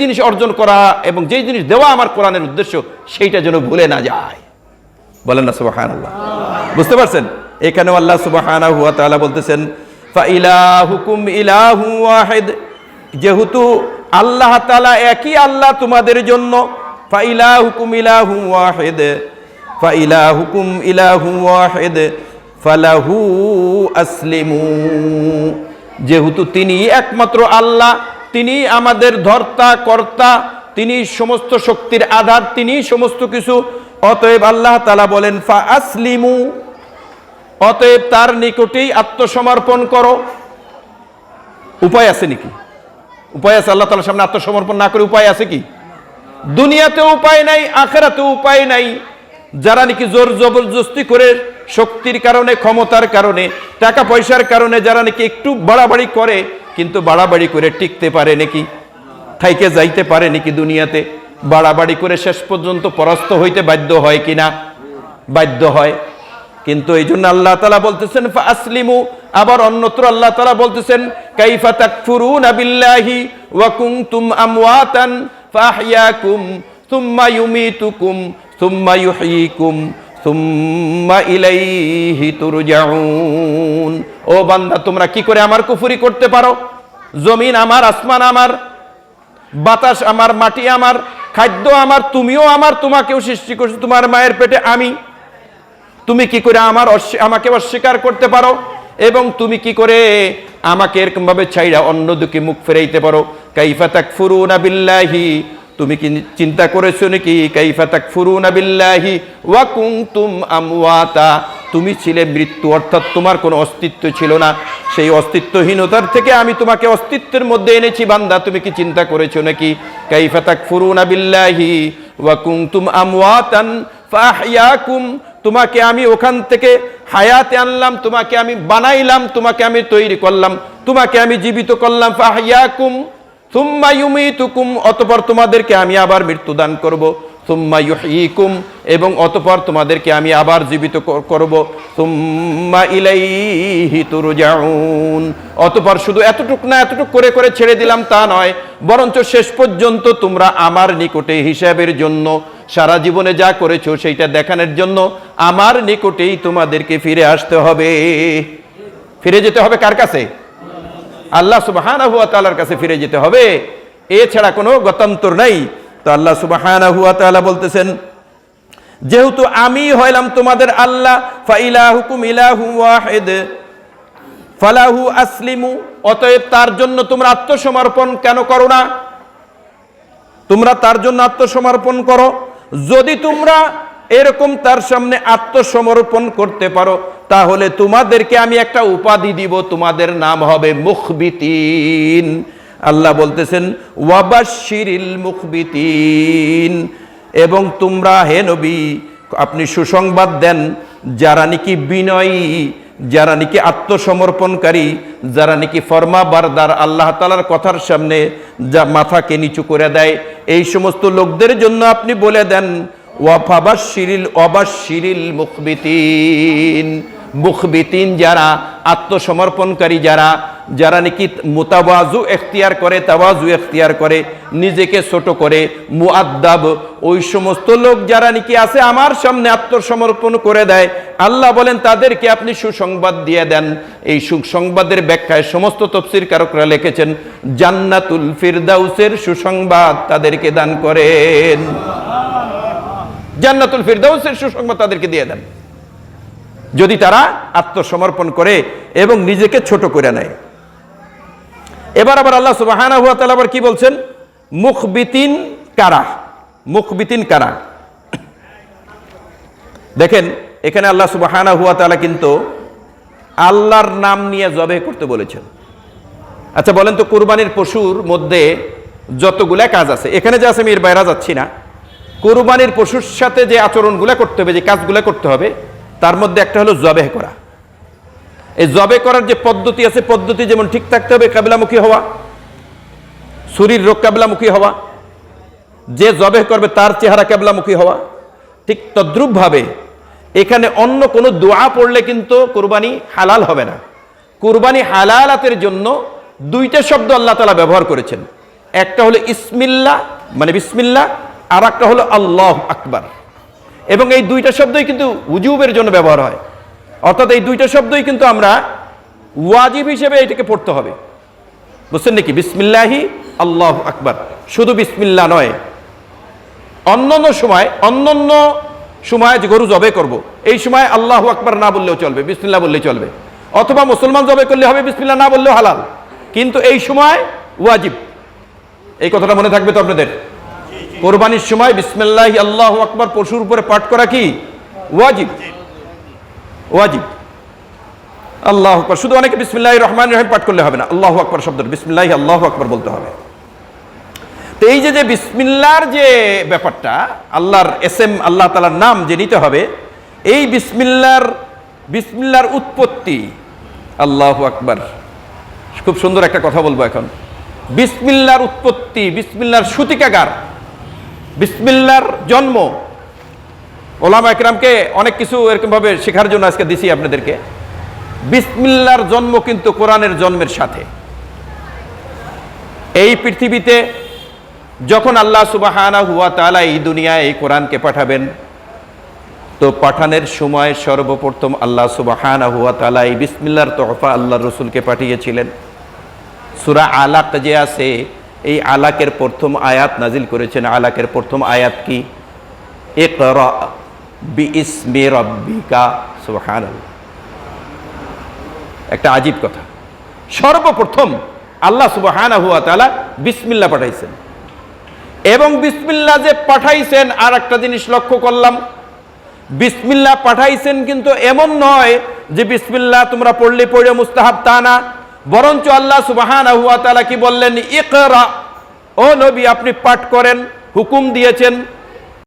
জিনিস অর্জন করা এবং যেই জিনিস দেওয়া আমার কোরআনের উদ্দেশ্য, সেইটা যেন ভুলে না যায়। বলেন না সুবহানাল্লাহ। বুঝতে পারছেন? এখানেও আল্লাহ সুবহানাহু ওয়া তাআলা বলতেছেন ফাইলাহুকুম ইলাহু ওয়াহিদ, যেহেতু আল্লাহ তাআলা একই আল্লাহ তোমাদের জন্য, ফাইলাহুকুম ইলাহু ওয়াহিদ, ফাইলাহুকুম ইলাহু ওয়াহিদ ফালাহু আসলিমু, যেহেতু তিনি একমাত্র আল্লাহ, তিনি আমাদের ধর্তা কর্তা, তিনি সমস্ত শক্তির আধার, তিনি সমস্ত কিছু, অতএব আল্লাহ তাআলা বলেন ফা আসলিমু, অতএব তার নিকটেই আত্মসমর্পণ করো। উপায় আছে নাকি? উপায় আছে? আল্লাহ তাআলার সামনে আত্মসমর্পণ না করে উপায় আছে কি? দুনিয়াতেও উপায় নাই, আখিরাতেও উপায় নাই। যারা নাকি জোর জবরদস্তি করে, শক্তির কারণে, ক্ষমতার কারণে, টাকা পয়সার কারণে যারা নাকি একটু বাড়াবাড়ি করে, কিন্তু বাড়াবাড়ি করে টিকতে পারে নাকি? থাইকে যাইতে পারে নাকি দুনিয়াতে? বাড়াবাড়ি করে শেষ পর্যন্ত পরাস্ত হইতে বাধ্য হয় কিনা? বাধ্য হয়। কিন্তু এই জন্য আল্লাহ তাআলা বলতেছেন ফাসলিমু। আবার অন্যত্র আল্লাহ তাআলা বলতেছেন কাইফা তাকফুরুনা বিল্লাহি ওয়া কুনতুম আমওয়াতান ফাহইয়াকুম সুম্মা ইউমিতুকুম সুম্মা ইউহয়িকুম সুম্মা ইলাইহি তুরজাউন। ও বান্দা, তোমরা কি করে আমার কুফরি করতে পারো? জমিন আমার, আসমান আমার, বাতাস আমার, মাটি আমার, খাদ্য আমার, তুমিও আমার, তোমাকেও সৃষ্টি করছি তোমার মায়ের পেটে আমি। তুমি কি করে আমাকে অস্বীকার করতে পারো? এবং তুমি কি করে আমাকে এরকম ভাবে ছাইরা অন্যদিকে মুখ ফেরাইতে পারো? কাইফা তাকফুরুনা বিল্লাহি, তুমি কি চিন্তা করেছো নাকি? কাইফা তাকফুরুনা বিল্লাহি ওয়া কুনতুম আমওয়াতা, তুমি ছিলে মৃত্যু, অর্থাৎ তোমার কোনো অস্তিত্ব ছিল না। সেই অস্তিত্বহীনতার থেকে আমি তোমাকে অস্তিত্বের মধ্যে এনেছি বান্দা, তুমি কি চিন্তা করেছো নাকি? কাইফা তাকফুরুনা বিল্লাহি ওয়া কুনতুম আমওয়াতান ফাহইয়াকুম, তোমাকে আমি ওখান থেকে হায়াতে আনলাম, তোমাকে আমি বানাইলাম, তোমাকে আমি তৈরি করলাম, তোমাকে আমি জীবিত করলাম। ফাহইয়াকুম সুম্মা ইউমিতুকুম, অতঃপর তোমাদেরকে আমি আবার মৃত্যু দান করব। সুম্মা ইউহয়িকুম, এবং অতঃপর তোমাদেরকে আমি আবার জীবিত করব। সুম্মা ইলাইহি তুরজাউন, অতঃপর শুধু এতটুক না, এতটুক করে করে ছেড়ে দিলাম তা নয়, বরঞ্চ শেষ পর্যন্ত তোমরা আমার নিকটে হিসাবের জন্য, সারা জীবনে যা করেছো সেইটা দেখানোর জন্য আমার নিকটেই তোমাদেরকে ফিরে আসতে হবে। ফিরে যেতে হবে কার কাছে? আল্লাহ সুবহানাহু ওয়া তাআলার কাছে ফিরে যেতে হবে, এছাড়া কোনো গত্যন্তর নাই। তো আল্লাহ সুবহানাহু ওয়া তাআলা বলতেছেন, যেহেতু আমি হইলাম তোমাদের আল্লাহ, ফাইলাহুকুম ইলাহু ওয়াহিদ ফালাহু আসলিমু, অতএব তার জন্য তোমরা আত্মসমর্পণ কেন করো না? তোমরা তার জন্য আত্মসমর্পণ করো। যদি তোমরা এরকম তার সামনে আত্মসমর্পণ করতে পারো, তাহলে তোমাদেরকে আমি একটা উপাধি দিব, তোমাদের নাম হবে মুখবিতিন। আল্লাহ বলতেছেন ওয়াবাশশিরিল মুখবিতিন, এবং তোমরা হে নবী আপনি সুসংবাদ দেন যারা নাকি বিনয়ী, যারা নাকি আত্মসমর্পণকারী, যারা নাকি ফরমা বারদার, আল্লাহ তাআলার কথার সামনে যা মাথাকে নিচু করে দেয়, এই সমস্ত লোকদের জন্য আপনি বলে দেন ওয়াবাশশিরিল মুখবিতিন। মুখবিতিন যারা, আত্মসমর্পণকারী যারা, যারা নাকি মুতাওয়াজু এখতিয়ার করে, তাওয়াজু এখতিয়ার করে, নিজেকে ছোট করে, মুআদ্দাব, ওই সমস্ত লোক যারা নাকি আছে আমার সামনে আত্মসমর্পণ করে দেয়, আল্লাহ বলেন তাদেরকে আপনি সুসংবাদ দিয়ে দেন। এই সুসংবাদের ব্যাখ্যায় সমস্ত তাফসীরকারকরা লিখেছেন জান্নাতুল ফিরদাউসের সুসংবাদ তাদেরকে দান করেন। জান্নাতুল ফিরদাউসের সুসংবাদ তাদেরকে দিয়ে দেন যদি তারা আত্মসমর্পণ করে এবং নিজেকে ছোট করে নেয়। এবার আবার আল্লাহ সুবহানাহু ওয়া তাআলা আবার কি বলছেন? মুখবিতিন কারা? মুখবিতিন কারা? দেখেন এখানে আল্লাহ সুবহানাহু ওয়া তাআলা কিন্তু আল্লাহর নাম নিয়ে জবে করতে বলেছেন। আচ্ছা বলেন তো, কুরবানির পশুর মধ্যে যতগুলা কাজ আছে, এখানে যে আছে আমি এর বাইরে যাচ্ছি না, কুরবানির পশুর সাথে যে আচরণগুলা করতে হবে, যে কাজগুলা করতে হবে, তার মধ্যে একটা হলো জবেহ করা। এই জবে করার যে পদ্ধতি আছে, পদ্ধতি যেমন ঠিক থাকতে হবে, কিবলামুখী হওয়া, শরীর রোগ কিবলামুখী হওয়া, যে জবেহ করবে তার চেহারা কিবলামুখী হওয়া, ঠিক তদ্রুপ ভাবে এখানে অন্য কোনো দোয়া পড়লে কিন্তু কুরবানি হালাল হবে না। কুরবানি হালালাতের জন্য দুইটা শব্দ আল্লাহ তাআলা ব্যবহার করেছেন। একটা হলো ইসমিল্লাহ মানে বিসমিল্লাহ, আর একটা হলো আল্লাহু আকবার। এবং এই দুইটা শব্দই কিন্তু উজুবের জন্য ব্যবহার হয়, অর্থাৎ এই দুইটা শব্দই কিন্তু আমরা ওয়াজিব হিসেবে এটাকে পড়তে হবে। বুঝছেন নাকি? বিসমিল্লাহি আল্লাহু আকবার, শুধু বিসমিল্লাহ নয়। অন্যান্য সময় যে গরু জবে করব, এই সময় আল্লাহু আকবার না বললেও চলবে, বিসমিল্লাহ বললেই চলবে। অথবা মুসলমান জবে করলে হবে, বিসমিল্লাহ না বললেও হালাল, কিন্তু এই সময় ওয়াজিব। এই কথাটা মনে থাকবে তো আপনাদের? কোরবানির সময় বিসমিল্লাহি আল্লাহু আকবার পশুর উপরে পাঠ করা কি ওয়াজিব? ওয়াজিব। আল্লাহু আকবার, শুধু অনেকে বিসমিল্লাহির রহমানির রহিম পাঠ করলে হবে না, আল্লাহু আকবার শব্দটা বিসমিল্লাহি আল্লাহু আকবার বলতে হবে। তো এই যে বিসমিল্লাহর যে ব্যাপারটা, আল্লাহর এসএম, আল্লাহ তাআলার নাম যে নিতে হবে, এই বিসমিল্লাহর উৎপত্তি আল্লাহু আকবার। খুব সুন্দর একটা কথা বলবো এখন। বিসমিল্লাহর উৎপত্তি, বিসমিল্লাহর সূতিকাগার, বিসমিল্লাহর জন্ম। ওলামা একরামকে অনেক কিছু এরকম ভাবে শেখার জন্য আজকে দিছি আপনাদেরকে। বিসমিল্লাহর জন্ম কিন্তু কোরআনের জন্মের সাথে। এই পৃথিবীতে যখন আল্লাহ সুবহানাহু ওয়া তাআলা এই দুনিয়ায় এই কোরআনকে পাঠাবেন, তো পাঠানোর সময় সর্বপ্রথম আল্লাহ সুবহানাহু ওয়া তাআলা এই বিসমিল্লাহর তোহফা আল্লাহর রাসূলকে পাঠিয়েছিলেন। সূরা আলাক যে আছে, এই আলাকের প্রথম আয়াত নাজিল করেছেন। আলাকের প্রথম আয়াত কি? ইকরা বিইসমি রাব্বিকা। সুবহানাল্লাহ, একটা আজীব কথা। সর্বপ্রথম আল্লাহ সুবহানাহু ওয়া তাআলা বিসমিল্লাহ পাঠাইছেন। এবং বিসমিল্লাহ যে পাঠাইছেন, আর একটা জিনিস লক্ষ্য করলাম, বিসমিল্লাহ পাঠাইছেন কিন্তু এমন নয় যে বিসমিল্লাহ তোমরা পড়লে পড়ে মুস্তাহাব, তা না। বরঞ্চ আল্লাহ সুবহানাহু ওয়া তাআলা কি বললেন? ইকরা, ও নবী আপনি পাঠ করেন, হুকুম দিয়েছেন।